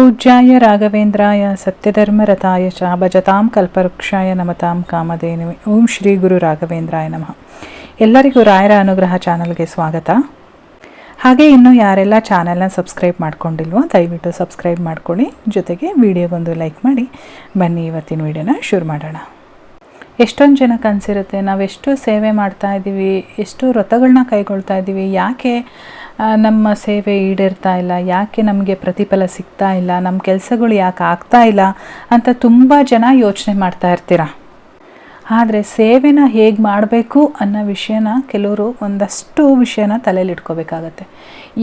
ಪೂಜ್ಯಾಯ ರಾಘವೇಂದ್ರಾಯ ಸತ್ಯಧರ್ಮರತಾಯ ಚ ಭಜತಾಂ ಕಲ್ಪವೃಕ್ಷಾಯ ನಮತಾಂ ಕಾಮಧೇನುವೆ. ಓಂ ಶ್ರೀ ಗುರು ರಾಘವೇಂದ್ರಾಯ ನಮಃ. ಎಲ್ಲರಿಗೂ ರಾಯರ ಅನುಗ್ರಹ ಚಾನಲ್ಗೆ ಸ್ವಾಗತ. ಹಾಗೆ ಇನ್ನೂ ಯಾರೆಲ್ಲ ಚಾನಲ್ನ ಸಬ್ಸ್ಕ್ರೈಬ್ ಮಾಡ್ಕೊಂಡಿಲ್ವೋ ದಯವಿಟ್ಟು ಸಬ್ಸ್ಕ್ರೈಬ್ ಮಾಡ್ಕೊಳ್ಳಿ. ಜೊತೆಗೆ ವಿಡಿಯೋಗೊಂದು ಲೈಕ್ ಮಾಡಿ. ಬನ್ನಿ ಇವತ್ತಿನ ವಿಡಿಯೋನ ಶುರು ಮಾಡೋಣ. ಎಷ್ಟೊಂದು ಜನಕ್ಕೆ ಅನಿಸಿರುತ್ತೆ, ನಾವೆಷ್ಟು ಸೇವೆ ಮಾಡ್ತಾ ಇದ್ದೀವಿ, ಎಷ್ಟು ವ್ರತಗಳನ್ನ ಕೈಗೊಳ್ತಾ ಇದ್ದೀವಿ, ಯಾಕೆ ನಮ್ಮ ಸೇವೆ ಈಡೇರ್ತಾ ಇಲ್ಲ, ಯಾಕೆ ನಮಗೆ ಪ್ರತಿಫಲ ಸಿಗ್ತಾ ಇಲ್ಲ, ನಮ್ಮ ಕೆಲಸಗಳು ಯಾಕೆ ಆಗ್ತಾ ಇಲ್ಲ ಅಂತ ತುಂಬ ಜನ ಯೋಚನೆ ಮಾಡ್ತಾ ಇರ್ತೀರ. ಆದರೆ ಸೇವೆನ ಹೇಗೆ ಮಾಡಬೇಕು ಅನ್ನೋ ವಿಷಯನ ಕೆಲವರು ಒಂದಷ್ಟು ವಿಷಯನ ತಲೆಯಲ್ಲಿ ಇಟ್ಕೋಬೇಕಾಗತ್ತೆ.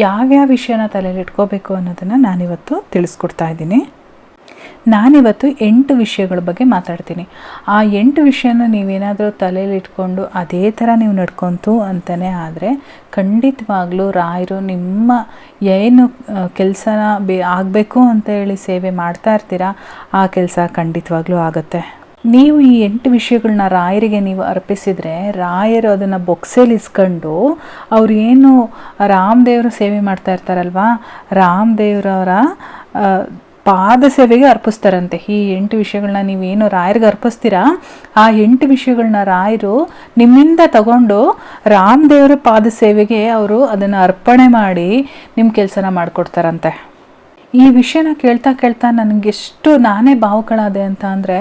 ಯಾವ್ಯಾವ ವಿಷಯನ ತಲೆಯಲ್ಲಿ ಇಟ್ಕೋಬೇಕು ಅನ್ನೋದನ್ನು ನಾನಿವತ್ತು ತಿಳಿಸ್ಕೊಡ್ತಾ ಇದ್ದೀನಿ. ನಾನಿವತ್ತು 8 ವಿಷಯಗಳ ಬಗ್ಗೆ ಮಾತಾಡ್ತೀನಿ. ಆ 8 ವಿಷಯನ ನೀವೇನಾದರೂ ತಲೆಯಲ್ಲಿ ಇಟ್ಕೊಂಡು ಅದೇ ಥರ ನೀವು ನಡ್ಕೊಂತು ಅಂತಲೇ ಆದರೆ ಖಂಡಿತವಾಗ್ಲೂ ರಾಯರು ನಿಮ್ಮ ಏನು ಕೆಲಸನ ಆಗಬೇಕು ಅಂತ ಹೇಳಿ ಸೇವೆ ಮಾಡ್ತಾ ಇರ್ತೀರ ಆ ಕೆಲಸ ಖಂಡಿತವಾಗ್ಲೂ ಆಗುತ್ತೆ. ನೀವು ಈ 8 ವಿಷಯಗಳನ್ನ ರಾಯರಿಗೆ ನೀವು ಅರ್ಪಿಸಿದರೆ ರಾಯರು ಅದನ್ನು ಬೊಕ್ಸೇಲಿ ಇಸ್ಕೊಂಡು ಅವ್ರು ಏನು ರಾಮದೇವರು ಸೇವೆ ಮಾಡ್ತಾ ಇರ್ತಾರಲ್ವ, ರಾಮದೇವರವರ ಪಾದ ಸೇವೆಗೆ ಅರ್ಪಿಸ್ತಾರಂತೆ. ಈ 8 ವಿಷಯಗಳನ್ನ ನೀವೇನು ರಾಯರಿಗೆ ಅರ್ಪಿಸ್ತೀರಾ ಆ 8 ವಿಷಯಗಳನ್ನ ರಾಯರು ನಿಮ್ಮಿಂದ ತಗೊಂಡು ರಾಮದೇವರ ಪಾದ ಸೇವೆಗೆ ಅವರು ಅದನ್ನು ಅರ್ಪಣೆ ಮಾಡಿ ನಿಮ್ಮ ಕೆಲಸನ ಮಾಡಿಕೊಡ್ತಾರಂತೆ. ಈ ವಿಷಯನ ಕೇಳ್ತಾ ನನಗೆಷ್ಟು ನಾನೇ ಭಾವುಗಳಾದೆ ಅಂತ ಅಂದರೆ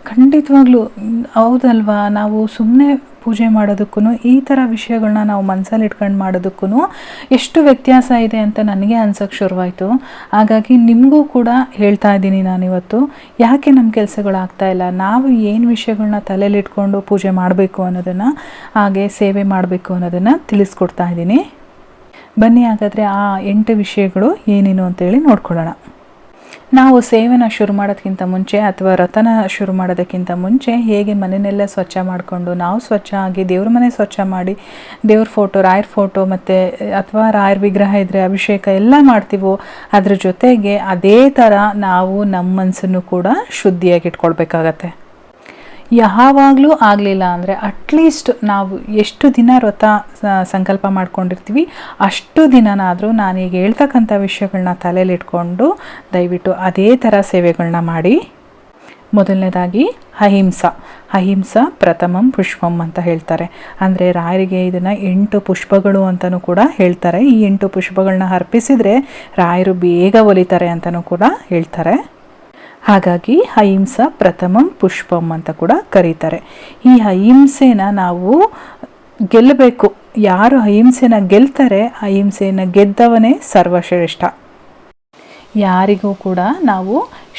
ಖಂಡಿತವಾಗ್ಲೂ ಹೌದಲ್ವಾ, ನಾವು ಸುಮ್ಮನೆ ಪೂಜೆ ಮಾಡೋದಕ್ಕೂ ಈ ಥರ ವಿಷಯಗಳನ್ನ ನಾವು ಮನಸ್ಸಲ್ಲಿ ಇಟ್ಕೊಂಡು ಮಾಡೋದಕ್ಕೂ ಎಷ್ಟು ವ್ಯತ್ಯಾಸ ಇದೆ ಅಂತ ನನಗೆ ಅನ್ಸೋಕ್ಕೆ ಶುರುವಾಯಿತು. ಹಾಗಾಗಿ ನಿಮಗೂ ಕೂಡ ಹೇಳ್ತಾ ಇದ್ದೀನಿ ನಾನಿವತ್ತು, ಯಾಕೆ ನಮ್ಮ ಕೆಲಸಗಳಾಗ್ತಾ ಇಲ್ಲ, ನಾವು ಏನು ವಿಷಯಗಳನ್ನ ತಲೆಯಲ್ಲಿ ಇಟ್ಕೊಂಡು ಪೂಜೆ ಮಾಡಬೇಕು ಅನ್ನೋದನ್ನು ಹಾಗೆ ಸೇವೆ ಮಾಡಬೇಕು ಅನ್ನೋದನ್ನು ತಿಳಿಸ್ಕೊಡ್ತಾ ಇದ್ದೀನಿ. ಬನ್ನಿ ಹಾಗಾದರೆ ಆ 8 ವಿಷಯಗಳು ಏನೇನು ಅಂತೇಳಿ ನೋಡ್ಕೊಳ್ಳೋಣ. ನಾವು ಸೇವೆನ ಶುರು ಮಾಡೋದಕ್ಕಿಂತ ಮುಂಚೆ ಅಥವಾ ವ್ರತನ ಶುರು ಮಾಡೋದಕ್ಕಿಂತ ಮುಂಚೆ ಹೇಗೆ ಮನೆಯನ್ನೆಲ್ಲ ಸ್ವಚ್ಛ ಮಾಡಿಕೊಂಡು ನಾವು ಸ್ವಚ್ಛ ಆಗಿ ದೇವ್ರ ಮನೆ ಸ್ವಚ್ಛ ಮಾಡಿ ದೇವ್ರ ಫೋಟೋ, ರಾಯರ ಫೋಟೋ ಮತ್ತು ಅಥವಾ ರಾಯರ ವಿಗ್ರಹ ಇದ್ದರೆ ಅಭಿಷೇಕ ಎಲ್ಲ ಮಾಡ್ತೀವೋ ಅದ್ರ ಜೊತೆಗೆ ಅದೇ ಥರ ನಾವು ನಮ್ಮ ಮನಸ್ಸನ್ನು ಕೂಡ ಶುದ್ಧಿಯಾಗಿ ಇಟ್ಕೊಳ್ಬೇಕಾಗತ್ತೆ. ಯಾವಾಗಲೂ ಆಗಲಿಲ್ಲ ಅಂದರೆ ಅಟ್ಲೀಸ್ಟ್ ನಾವು ಎಷ್ಟು ದಿನ ವ್ರತ ಸಂಕಲ್ಪ ಮಾಡ್ಕೊಂಡಿರ್ತೀವಿ ಅಷ್ಟು ದಿನನಾದರೂ ನಾನೀಗ ಹೇಳ್ತಕ್ಕಂಥ ವಿಷಯಗಳನ್ನ ತಲೆಯಲ್ಲಿ ಇಟ್ಕೊಂಡು ದಯವಿಟ್ಟು ಅದೇ ಥರ ಸೇವೆಗಳನ್ನ ಮಾಡಿ. ಮೊದಲನೇದಾಗಿ ಅಹಿಂಸ ಪ್ರಥಮಂ ಪುಷ್ಪಂ ಅಂತ ಹೇಳ್ತಾರೆ. ಅಂದರೆ ರಾಯರಿಗೆ ಇದನ್ನು 8 ಪುಷ್ಪಗಳು ಅಂತಲೂ ಕೂಡ ಹೇಳ್ತಾರೆ. ಈ 8 ಪುಷ್ಪಗಳನ್ನ ಅರ್ಪಿಸಿದರೆ ರಾಯರು ಬೇಗ ಒಲಿತಾರೆ ಅಂತಲೂ ಕೂಡ ಹೇಳ್ತಾರೆ. ಹಾಗಾಗಿ ಅಹಿಂಸ ಪ್ರಥಮಂ ಪುಷ್ಪಂ ಅಂತ ಕೂಡ ಕರೀತಾರೆ. ಈ ಅಹಿಂಸೆನ ನಾವು ಗೆಲ್ಲಬೇಕು. ಯಾರು ಅಹಿಂಸೆನ ಗೆಲ್ತಾರೆ ಅಹಿಂಸೆನ ಗೆದ್ದವನೇ ಸರ್ವಶ್ರೇಷ್ಠ. ಯಾರಿಗೂ ಕೂಡ ನಾವು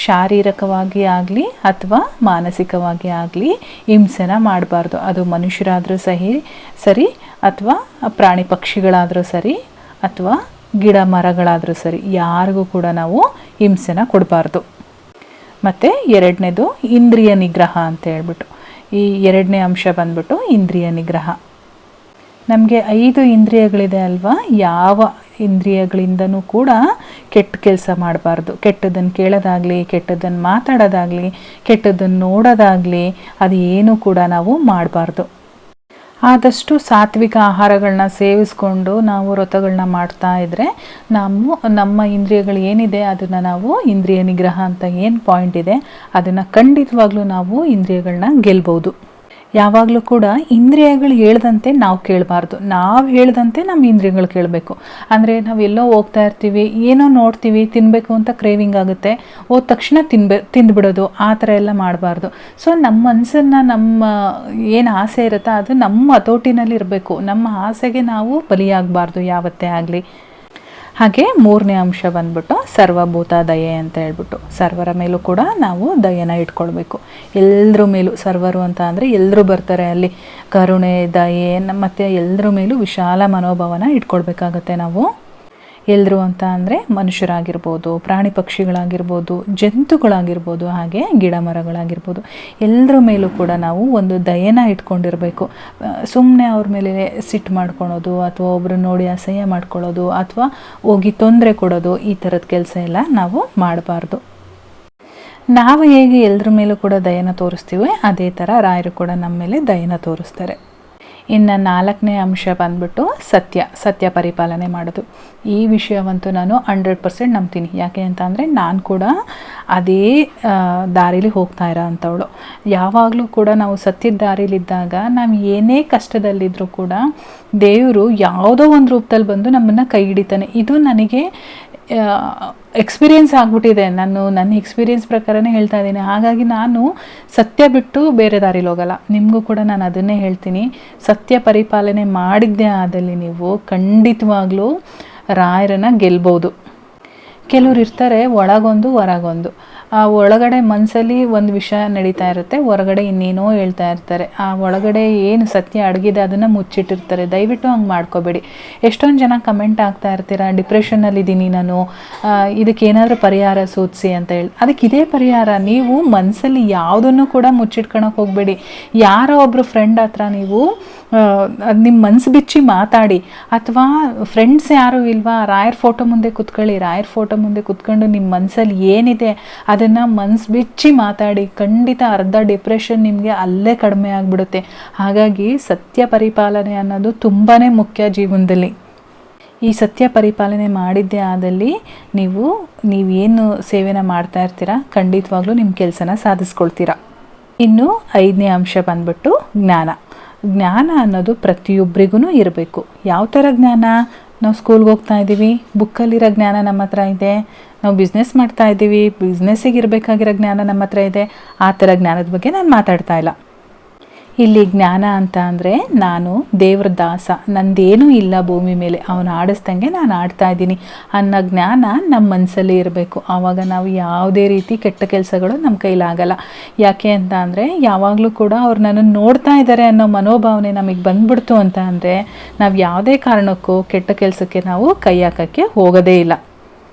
ಶಾರೀರಿಕವಾಗಿ ಆಗಲಿ ಅಥವಾ ಮಾನಸಿಕವಾಗಿ ಆಗಲಿ ಹಿಂಸೆನ ಮಾಡಬಾರ್ದು. ಅದು ಮನುಷ್ಯರಾದರೂ ಸರಿ ಅಥವಾ ಪ್ರಾಣಿ ಪಕ್ಷಿಗಳಾದರೂ ಸರಿ ಅಥವಾ ಗಿಡ ಮರಗಳಾದರೂ ಸರಿ, ಯಾರಿಗೂ ಕೂಡ ನಾವು ಹಿಂಸೆನ ಕೊಡಬಾರ್ದು. ಮತ್ತು ಎರಡನೇದು ಇಂದ್ರಿಯ ನಿಗ್ರಹ ಅಂತ ಹೇಳ್ಬಿಟ್ಟು, ಈ 2ನೇ ಅಂಶ ಬಂದ್ಬಿಟ್ಟು ಇಂದ್ರಿಯ ನಿಗ್ರಹ. ನಮಗೆ 5 ಇಂದ್ರಿಯಗಳಿದೆ ಅಲ್ವಾ, ಯಾವ ಇಂದ್ರಿಯಗಳಿಂದನೂ ಕೂಡ ಕೆಟ್ಟ ಕೆಲಸ ಮಾಡಬಾರ್ದು. ಕೆಟ್ಟದ್ದನ್ನು ಕೇಳೋದಾಗಲಿ, ಕೆಟ್ಟದ್ದನ್ನು ಮಾತಾಡೋದಾಗಲಿ, ಕೆಟ್ಟದ್ದನ್ನು ನೋಡೋದಾಗಲಿ ಅದು ಏನೂ ಕೂಡ ನಾವು ಮಾಡಬಾರ್ದು. ಆದಷ್ಟು ಸಾತ್ವಿಕ ಆಹಾರಗಳನ್ನ ಸೇವಿಸ್ಕೊಂಡು ನಾವು ವ್ರತಗಳನ್ನ ಮಾಡ್ತಾ ಇದ್ದರೆ ನಮ್ಮ ಇಂದ್ರಿಯಗಳು ಏನಿದೆ ಅದನ್ನು ನಾವು ಇಂದ್ರಿಯ ನಿಗ್ರಹ ಅಂತ ಏನು ಪಾಯಿಂಟ್ ಇದೆ ಅದನ್ನು ಖಂಡಿತವಾಗ್ಲೂ ನಾವು ಇಂದ್ರಿಯಗಳನ್ನ ಗೆಲ್ಬೋದು. ಯಾವಾಗಲೂ ಕೂಡ ಇಂದ್ರಿಯಗಳು ಹೇಳ್ದಂತೆ ನಾವು ಕೇಳಬಾರ್ದು, ನಾವು ಹೇಳ್ದಂತೆ ನಮ್ಮ ಇಂದ್ರಿಯಗಳು ಕೇಳಬೇಕು. ಅಂದರೆ ನಾವೆಲ್ಲೋ ಹೋಗ್ತಾ ಇರ್ತೀವಿ, ಏನೋ ನೋಡ್ತೀವಿ, ತಿನ್ನಬೇಕು ಅಂತ ಕ್ರೇವಿಂಗ್ ಆಗುತ್ತೆ, ಹೋದ ತಕ್ಷಣ ತಿಂದುಬಿಡೋದು, ಆ ಥರ ಎಲ್ಲ ಮಾಡಬಾರ್ದು. ಸೊ ನಮ್ಮ ಮನಸ್ಸನ್ನು ನಮ್ಮ ಏನು ಆಸೆ ಇರುತ್ತೋ ಅದು ನಮ್ಮ ಹತೋಟಿನಲ್ಲಿ ಇರಬೇಕು. ನಮ್ಮ ಆಸೆಗೆ ನಾವು ಬಲಿಯಾಗಬಾರ್ದು ಯಾವತ್ತೇ ಆಗಲಿ. ಹಾಗೆ 3ನೇ ಅಂಶ ಬಂದ್ಬಿಟ್ಟು ಸರ್ವಭೂತ ದಯೆ ಅಂತ ಹೇಳ್ಬಿಟ್ಟು, ಸರ್ವರ ಮೇಲೂ ಕೂಡ ನಾವು ದಯೆನ ಇಟ್ಕೊಳ್ಬೇಕು. ಎಲ್ಲರ ಮೇಲೂ, ಸರ್ವರು ಅಂತ ಅಂದರೆ ಎಲ್ಲರೂ ಬರ್ತಾರೆ ಅಲ್ಲಿ, ಕರುಣೆ ದಯೆ ಮತ್ತು ಎಲ್ಲರ ಮೇಲೂ ವಿಶಾಲ ಮನೋಭಾವನ ಇಟ್ಕೊಳ್ಬೇಕಾಗತ್ತೆ ನಾವು. ಎಲ್ಲರೂ ಅಂತ ಅಂದರೆ ಮನುಷ್ಯರಾಗಿರ್ಬೋದು, ಪ್ರಾಣಿ ಪಕ್ಷಿಗಳಾಗಿರ್ಬೋದು, ಜಂತುಗಳಾಗಿರ್ಬೋದು, ಹಾಗೆ ಗಿಡ ಮರಗಳಾಗಿರ್ಬೋದು, ಎಲ್ಲರ ಮೇಲೂ ಕೂಡ ನಾವು ಒಂದು ದಯೆನ ಇಟ್ಕೊಂಡಿರಬೇಕು. ಸುಮ್ಮನೆ ಅವ್ರ ಮೇಲೆ ಸಿಟ್ಟು ಮಾಡ್ಕೊಳೋದು ಅಥವಾ ಒಬ್ಬರು ನೋಡಿ ಅಸಹ್ಯ ಮಾಡ್ಕೊಳ್ಳೋದು ಅಥವಾ ಹೋಗಿ ತೊಂದರೆ ಕೊಡೋದು ಈ ಥರದ ಕೆಲಸ ಎಲ್ಲ ನಾವು ಮಾಡಬಾರ್ದು. ನಾವು ಹೇಗೆ ಎಲ್ಲರ ಮೇಲೂ ಕೂಡ ದಯೆನ ತೋರಿಸ್ತೀವಿ ಅದೇ ಥರ ರಾಯರು ಕೂಡ ನಮ್ಮ ಮೇಲೆ ದಯೆನ ತೋರಿಸ್ತಾರೆ. ಇನ್ನು 4ನೇ ಅಂಶ ಬಂದ್ಬಿಟ್ಟು ಸತ್ಯ ಪರಿಪಾಲನೆ ಮಾಡೋದು. ಈ ವಿಷಯವಂತೂ ನಾನು 100% ನಂಬ್ತೀನಿ. ಯಾಕೆ ಅಂತ ಅಂದರೆ ನಾನು ಕೂಡ ಅದೇ ದಾರಿಲಿ ಹೋಗ್ತಾ ಇರೋ ಅಂಥವಳು. ಯಾವಾಗಲೂ ಕೂಡ ನಾವು ಸತ್ಯದ ದಾರಿಲಿದ್ದಾಗ ನಾವು ಏನೇ ಕಷ್ಟದಲ್ಲಿದ್ದರೂ ಕೂಡ ದೇವರು ಯಾವುದೋ ಒಂದು ರೂಪದಲ್ಲಿ ಬಂದು ನಮ್ಮನ್ನು ಕೈ ಹಿಡಿತಾನೆ. ಇದು ನನಗೆ ಎಕ್ಸ್ಪೀರಿಯೆನ್ಸ್ ಆಗಿಬಿಟ್ಟಿದೆ. ನನ್ನ ಎಕ್ಸ್ಪೀರಿಯೆನ್ಸ್ ಪ್ರಕಾರನೇ ಹೇಳ್ತಾ ಇದ್ದೀನಿ. ಹಾಗಾಗಿ ನಾನು ಸತ್ಯ ಬಿಟ್ಟು ಬೇರೆ ದಾರಿಲಿ ಹೋಗಲ್ಲ. ನಿಮಗೂ ಕೂಡ ನಾನು ಅದನ್ನೇ ಹೇಳ್ತೀನಿ. ಸತ್ಯ ಪರಿಪಾಲನೆ ಮಾಡಿದ್ದೇ ಆದಲ್ಲಿ ನೀವು ಖಂಡಿತವಾಗ್ಲೂ ರಾಯರನ್ನು ಗೆಲ್ಬೋದು. ಕೆಲವ್ರು ಇರ್ತಾರೆ ಒಳಗೊಂದು ಹೊರಗೊಂದು. ಆ ಒಳಗಡೆ ಮನಸ್ಸಲ್ಲಿ ಒಂದು ವಿಷಯ ನಡೀತಾ ಇರುತ್ತೆ, ಹೊರಗಡೆ ಇನ್ನೇನೋ ಹೇಳ್ತಾ ಇರ್ತಾರೆ. ಆ ಒಳಗಡೆ ಏನು ಸತ್ಯ ಅಡಗಿದೆ ಅದನ್ನು ಮುಚ್ಚಿಟ್ಟಿರ್ತಾರೆ. ದಯವಿಟ್ಟು ಹಂಗೆ ಮಾಡ್ಕೋಬೇಡಿ. ಎಷ್ಟೊಂದು ಜನ ಕಮೆಂಟ್ ಆಗ್ತಾ ಇರ್ತೀರ, ಡಿಪ್ರೆಷನ್ನಲ್ಲಿದ್ದೀನಿ ನಾನು, ಇದಕ್ಕೇನಾದರೂ ಪರಿಹಾರ ಸೂಚಿಸಿ ಅಂತ ಹೇಳಿ. ಅದಕ್ಕೆ ಇದೇ ಪರಿಹಾರ. ನೀವು ಮನಸ್ಸಲ್ಲಿ ಯಾವುದನ್ನು ಕೂಡ ಮುಚ್ಚಿಟ್ಕೊಳಕ್ಕೆ ಹೋಗಬೇಡಿ. ಯಾರೋ ಒಬ್ಬರು ಫ್ರೆಂಡ್ ಹತ್ರ ನೀವು ನಿಮ್ಮ ಮನಸ್ಸು ಬಿಚ್ಚಿ ಮಾತಾಡಿ. ಅಥವಾ ಫ್ರೆಂಡ್ಸ್ ಯಾರೂ ಇಲ್ವಾ, ರಾಯರ್ ಫೋಟೋ ಮುಂದೆ ಕೂತ್ಕೊಳ್ಳಿ. ರಾಯರ್ ಫೋಟೋ ಮುಂದೆ ಕೂತ್ಕೊಂಡು ನಿಮ್ಮ ಮನಸ್ಸಲ್ಲಿ ಏನಿದೆ ಅದನ್ನು ಮನಸ್ಸು ಬಿಚ್ಚಿ ಮಾತಾಡಿ. ಖಂಡಿತ ಅರ್ಧ ಡಿಪ್ರೆಷನ್ ನಿಮಗೆ ಅಲ್ಲೇ ಕಡಿಮೆ ಆಗಿಬಿಡುತ್ತೆ. ಹಾಗಾಗಿ ಸತ್ಯ ಪರಿಪಾಲನೆ ಅನ್ನೋದು ತುಂಬಾ ಮುಖ್ಯ ಜೀವನದಲ್ಲಿ. ಈ ಸತ್ಯ ಪರಿಪಾಲನೆ ಮಾಡಿದ್ದೇ ಆದಲ್ಲಿ ನೀವೇನು ಸೇವೆನ ಮಾಡ್ತಾ ಇರ್ತೀರಾ ಖಂಡಿತವಾಗ್ಲೂ ನಿಮ್ಮ ಕೆಲಸನ ಸಾಧಿಸ್ಕೊಳ್ತೀರಾ. ಇನ್ನು 5ನೇ ಅಂಶ ಬಂದ್ಬಿಟ್ಟು ಜ್ಞಾನ ಅನ್ನೋದು ಪ್ರತಿಯೊಬ್ಬರಿಗೂ ಇರಬೇಕು. ಯಾವ ಥರ ಜ್ಞಾನ? ನಾವು ಸ್ಕೂಲ್ಗೆ ಹೋಗ್ತಾ ಇದ್ದೀವಿ, ಬುಕ್ಕಲ್ಲಿರೋ ಜ್ಞಾನ ನಮ್ಮ ಹತ್ರ ಇದೆ. ನಾವು ಬಿಸ್ನೆಸ್ ಮಾಡ್ತಾ ಇದ್ದೀವಿ, ಬಿಸ್ನೆಸ್ಸಿಗೆ ಇರಬೇಕಾಗಿರೋ ಜ್ಞಾನ ನಮ್ಮ ಹತ್ರ ಇದೆ. ಆ ಥರ ಜ್ಞಾನದ ಬಗ್ಗೆ ನಾನು ಮಾತಾಡ್ತಾ ಇಲ್ಲ. ಇಲ್ಲಿ ಜ್ಞಾನ ಅಂತ ಅಂದರೆ ನಾನು ದೇವ್ರ ದಾಸ, ನಂದೇನೂ ಇಲ್ಲ ಭೂಮಿ ಮೇಲೆ, ಅವನು ಆಡಿಸ್ದಂಗೆ ನಾನು ಆಡ್ತಾ ಇದ್ದೀನಿ ಅನ್ನೋ ಜ್ಞಾನ ನಮ್ಮ ಮನಸ್ಸಲ್ಲಿ ಇರಬೇಕು. ಆವಾಗ ನಾವು ಯಾವುದೇ ರೀತಿ ಕೆಟ್ಟ ಕೆಲಸಗಳು ನಮ್ಮ ಕೈಲಾಗಲ್ಲ. ಯಾಕೆ ಅಂತ ಅಂದರೆ ಯಾವಾಗಲೂ ಕೂಡ ಅವ್ರು ನನ್ನನ್ನು ನೋಡ್ತಾ ಇದ್ದಾರೆ ಅನ್ನೋ ಮನೋಭಾವನೆ ನಮಗೆ ಬಂದ್ಬಿಡ್ತು ಅಂತ ಅಂದರೆ ನಾವು ಯಾವುದೇ ಕಾರಣಕ್ಕೂ ಕೆಟ್ಟ ಕೆಲಸಕ್ಕೆ ನಾವು ಕೈ ಹಾಕೋಕ್ಕೆ ಹೋಗೋದೇ ಇಲ್ಲ.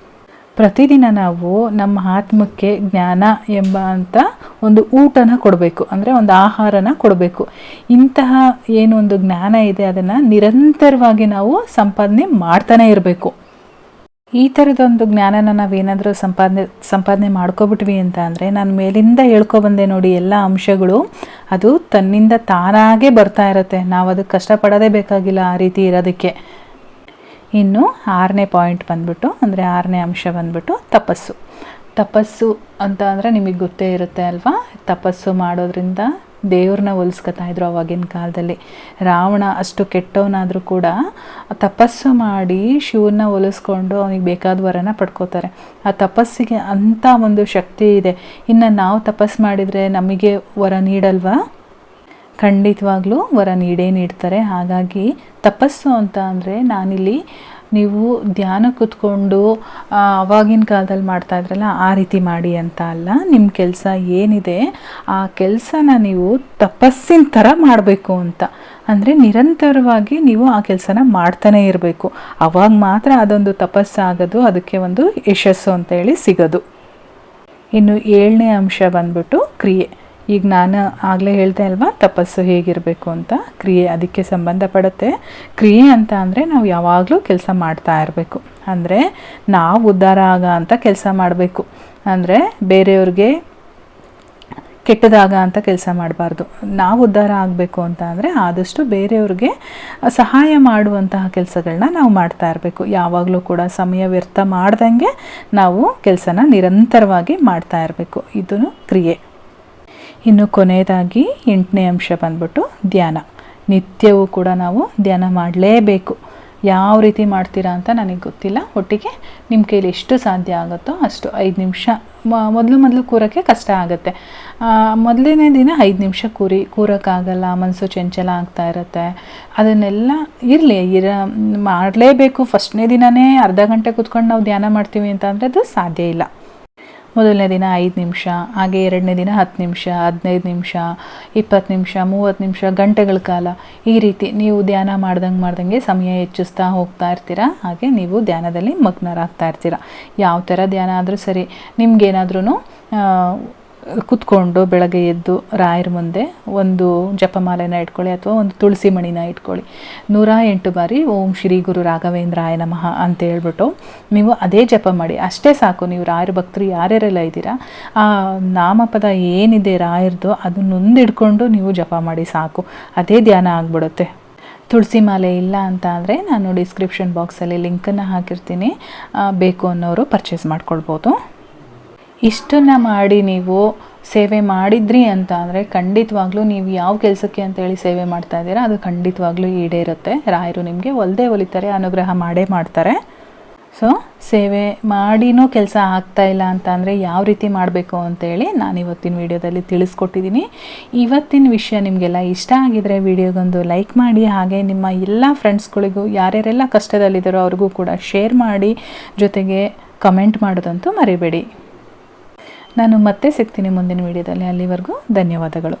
ಪ್ರತಿದಿನ ನಾವು ನಮ್ಮ ಆತ್ಮಕ್ಕೆ ಜ್ಞಾನ ಎಂಬ ಒಂದು ಊಟನ ಕೊಡಬೇಕು, ಅಂದರೆ ಒಂದು ಆಹಾರನ ಕೊಡಬೇಕು. ಇಂತಹ ಏನೊಂದು ಜ್ಞಾನ ಇದೆ ಅದನ್ನು ನಿರಂತರವಾಗಿ ನಾವು ಸಂಪಾದನೆ ಮಾಡ್ತಾನೆ ಇರಬೇಕು. ಈ ಥರದೊಂದು ಜ್ಞಾನನ ನಾವೇನಾದರೂ ಸಂಪಾದನೆ ಮಾಡ್ಕೊಬಿಟ್ವಿ ಅಂತ ಅಂದರೆ, ನಾನು ಮೇಲಿಂದ ಹೇಳ್ಕೊಬಂದೆ ನೋಡಿ ಎಲ್ಲ ಅಂಶಗಳು, ಅದು ತನ್ನಿಂದ ತಾನಾಗೇ ಬರ್ತಾ ಇರುತ್ತೆ. ನಾವು ಅದಕ್ಕೆ ಕಷ್ಟಪಡೋದೇ ಬೇಕಾಗಿಲ್ಲ ಆ ರೀತಿ ಇರೋದಕ್ಕೆ. ಇನ್ನು 6ನೇ ಪಾಯಿಂಟ್ ಬಂದ್ಬಿಟ್ಟು, ಅಂದರೆ 6ನೇ ಅಂಶ ಬಂದ್ಬಿಟ್ಟು ತಪಸ್ಸು ಅಂತ ಅಂದರೆ ನಿಮಗೆ ಗೊತ್ತೇ ಇರುತ್ತೆ ಅಲ್ವಾ. ತಪಸ್ಸು ಮಾಡೋದ್ರಿಂದ ದೇವ್ರನ್ನ ಒಲಿಸ್ಕೊತಾ ಇದ್ರು ಆವಾಗಿನ ಕಾಲದಲ್ಲಿ. ರಾವಣ ಅಷ್ಟು ಕೆಟ್ಟವನಾದರೂ ಕೂಡ ತಪಸ್ಸು ಮಾಡಿ ಶಿವನ ಒಲಿಸ್ಕೊಂಡು ಅವನಿಗೆ ಬೇಕಾದ ವರನ ಪಡ್ಕೋತಾರೆ. ಆ ತಪಸ್ಸಿಗೆ ಅಂಥ ಒಂದು ಶಕ್ತಿ ಇದೆ. ಇನ್ನು ನಾವು ತಪಸ್ಸು ಮಾಡಿದರೆ ನಮಗೆ ವರ ನೀಡಲ್ವಾ? ಖಂಡಿತವಾಗ್ಲೂ ವರ ನೀಡ್ತಾರೆ. ಹಾಗಾಗಿ ತಪಸ್ಸು ಅಂತ ಅಂದರೆ ನಾನಿಲ್ಲಿ ನೀವು ಧ್ಯಾನ ಕೂತ್ಕೊಂಡು ಆವಾಗಿನ ಕಾಲದಲ್ಲಿ ಮಾಡ್ತಾ ಇದ್ರಲ್ಲ ಆ ರೀತಿ ಮಾಡಿ ಅಂತ ಅಲ್ಲ. ನಿಮ್ಮ ಕೆಲಸ ಏನಿದೆ ಆ ಕೆಲಸನ ನೀವು ತಪಸ್ಸಿನ ಥರ ಮಾಡಬೇಕು ಅಂತ. ಅಂದರೆ ನಿರಂತರವಾಗಿ ನೀವು ಆ ಕೆಲಸನ ಮಾಡ್ತಾನೆ ಇರಬೇಕು. ಆವಾಗ ಮಾತ್ರ ಅದೊಂದು ತಪಸ್ಸಾಗೋದು, ಅದಕ್ಕೆ ಒಂದು ಯಶಸ್ಸು ಅಂತೇಳಿ ಸಿಗೋದು. ಇನ್ನು 7ನೇ ಅಂಶ ಬಂದ್ಬಿಟ್ಟು ಕ್ರಿಯೆ. ಈಗ ನಾನು ಆಗಲೇ ಹೇಳ್ದೆ ಅಲ್ವಾ ತಪಸ್ಸು ಹೇಗಿರಬೇಕು ಅಂತ. ಕ್ರಿಯೆ ಅದಕ್ಕೆ ಸಂಬಂಧಪಡುತ್ತೆ. ಕ್ರಿಯೆ ಅಂತ ಅಂದರೆ ನಾವು ಯಾವಾಗಲೂ ಕೆಲಸ ಮಾಡ್ತಾ ಇರಬೇಕು. ಅಂದರೆ ನಾವು ಉದ್ಧಾರ ಅಂತ ಕೆಲಸ ಮಾಡಬೇಕು. ಅಂದರೆ ಬೇರೆಯವ್ರಿಗೆ ಕೆಟ್ಟದಾಗ ಅಂತ ಕೆಲಸ ಮಾಡಬಾರ್ದು. ನಾವು ಉದ್ಧಾರ ಆಗಬೇಕು ಅಂತ ಅಂದರೆ ಆದಷ್ಟು ಬೇರೆಯವ್ರಿಗೆ ಸಹಾಯ ಮಾಡುವಂತಹ ಕೆಲಸಗಳನ್ನ ನಾವು ಮಾಡ್ತಾ ಇರಬೇಕು. ಯಾವಾಗಲೂ ಕೂಡ ಸಮಯ ವ್ಯರ್ಥ ಮಾಡ್ದಂಗೆ ನಾವು ಕೆಲಸನ ನಿರಂತರವಾಗಿ ಮಾಡ್ತಾ ಇರಬೇಕು. ಇದನ್ನು ಕ್ರಿಯೆ. ಇನ್ನು ಕೊನೆಯದಾಗಿ 8ನೇ ಅಂಶ ಬಂದ್ಬಿಟ್ಟು ಧ್ಯಾನ. ನಿತ್ಯವೂ ಕೂಡ ನಾವು ಧ್ಯಾನ ಮಾಡಲೇಬೇಕು. ಯಾವ ರೀತಿ ಮಾಡ್ತೀರಾ ಅಂತ ನನಗೆ ಗೊತ್ತಿಲ್ಲ. ಒಟ್ಟಿಗೆ ನಿಮ್ಮ ಕೈಲಿ ಎಷ್ಟು ಸಾಧ್ಯ ಆಗುತ್ತೋ ಅಷ್ಟು 5 ನಿಮಿಷ ಮೊದಲು ಕೂರೋಕ್ಕೆ ಕಷ್ಟ ಆಗುತ್ತೆ. ಮೊದಲನೇ ದಿನ 5 ನಿಮಿಷ ಕೂರೋಕ್ಕಾಗಲ್ಲ, ಮನಸ್ಸು ಚಂಚಲ ಆಗ್ತಾ ಇರುತ್ತೆ. ಅದನ್ನೆಲ್ಲ ಮಾಡಲೇಬೇಕು. ಫಸ್ಟ್ನೇ ದಿನವೇ ಅರ್ಧ ಗಂಟೆ ಕೂತ್ಕೊಂಡು ನಾವು ಧ್ಯಾನ ಮಾಡ್ತೀವಿ ಅಂತ ಅಂದರೆ ಅದು ಸಾಧ್ಯ ಇಲ್ಲ. ಮೊದಲನೇ ದಿನ 5 ನಿಮಿಷ, ಹಾಗೆ 2ನೇ ದಿನ 10 ನಿಮಿಷ, 15 ನಿಮಿಷ, 20 ನಿಮಿಷ, 30 ನಿಮಿಷ, ಗಂಟೆಗಳ ಕಾಲ ಈ ರೀತಿ ನೀವು ಧ್ಯಾನ ಮಾಡ್ದಂಗೆ ಸಮಯ ಹೆಚ್ಚಿಸ್ತಾ ಹೋಗ್ತಾ ಇರ್ತೀರ. ಹಾಗೆ ನೀವು ಧ್ಯಾನದಲ್ಲಿ ಮಗ್ನರಾಗ್ತಾ ಇರ್ತೀರ. ಯಾವ ಥರ ಧ್ಯಾನ ಆದರೂ ಸರಿ, ನಿಮ್ಗೇನಾದ್ರೂ ಕುತ್ಕೊಂಡು ಬೆಳಗ್ಗೆ ಎದ್ದು ರಾಯರ ಮುಂದೆ ಒಂದು ಜಪಮಾಲೆನ ಇಟ್ಕೊಳ್ಳಿ ಅಥವಾ ಒಂದು ತುಳಸಿ ಮಣಿನ ಇಟ್ಕೊಳ್ಳಿ. 108 ಬಾರಿ ಓಂ ಶ್ರೀ ಗುರು ರಾಘವೇಂದ್ರಾಯ ನಮಃ ಅಂತ ಹೇಳ್ಬಿಟ್ಟು ನೀವು ಅದೇ ಜಪ ಮಾಡಿ. ಅಷ್ಟೇ ಸಾಕು. ನೀವು ರಾಯರ ಭಕ್ತರು ಯಾರ್ಯಾರೆಲ್ಲ ಇದ್ದೀರಾ ಆ ನಾಮಪದ ಏನಿದೆ ರಾಯರದು ಅದನ್ನೊಂದು ಹಿಡ್ಕೊಂಡು ನೀವು ಜಪ ಮಾಡಿ ಸಾಕು. ಅದೇ ಧ್ಯಾನ ಆಗಿಬಿಡುತ್ತೆ. ತುಳಸಿ ಮಾಲೆ ಇಲ್ಲ ಅಂತ ಅಂದರೆ ನಾನು ಡಿಸ್ಕ್ರಿಪ್ಷನ್ ಬಾಕ್ಸಲ್ಲಿ ಲಿಂಕನ್ನು ಹಾಕಿರ್ತೀನಿ, ಬೇಕು ಅನ್ನೋರು ಪರ್ಚೇಸ್ ಮಾಡ್ಕೊಳ್ಬೋದು. ಇಷ್ಟನ್ನು ಮಾಡಿ ನೀವು ಸೇವೆ ಮಾಡಿದ್ರಿ ಅಂತ ಅಂದರೆ ಖಂಡಿತವಾಗ್ಲೂ ನೀವು ಯಾವ ಕೆಲಸಕ್ಕೆ ಅಂತೇಳಿ ಸೇವೆ ಮಾಡ್ತಾ ಇದ್ದೀರಾ ಅದು ಖಂಡಿತವಾಗ್ಲೂ ಈಡೇರುತ್ತೆ. ರಾಯರು ನಿಮಗೆ ಒಲ್ದೇ ಒಲಿತಾರೆ, ಅನುಗ್ರಹ ಮಾಡೇ ಮಾಡ್ತಾರೆ. ಸೊ ಸೇವೆ ಮಾಡಿನೂ ಕೆಲಸ ಆಗ್ತಾ ಇಲ್ಲ ಅಂತ ಅಂದರೆ ಯಾವ ರೀತಿ ಮಾಡಬೇಕು ಅಂತೇಳಿ ನಾನು ಇವತ್ತಿನ ವಿಡಿಯೋದಲ್ಲಿ ತಿಳಿಸ್ಕೊಟ್ಟಿದ್ದೀನಿ. ಇವತ್ತಿನ ವಿಷಯ ನಿಮಗೆಲ್ಲ ಇಷ್ಟ ಆಗಿದರೆ ವಿಡಿಯೋಗೊಂದು ಲೈಕ್ ಮಾಡಿ, ಹಾಗೆ ನಿಮ್ಮ ಎಲ್ಲ ಫ್ರೆಂಡ್ಸ್ಗಳಿಗೂ ಯಾರ್ಯಾರೆಲ್ಲ ಕಷ್ಟದಲ್ಲಿದ್ದಾರೋ ಅವ್ರಿಗೂ ಕೂಡ ಶೇರ್ ಮಾಡಿ, ಜೊತೆಗೆ ಕಮೆಂಟ್ ಮಾಡೋದಂತೂ ಮರಿಬೇಡಿ. ನಾನು ಮತ್ತೆ ಸಿಗ್ತೀನಿ ಮುಂದಿನ ವಿಡಿಯೋದಲ್ಲಿ. ಅಲ್ಲಿವರೆಗೂ ಧನ್ಯವಾದಗಳು.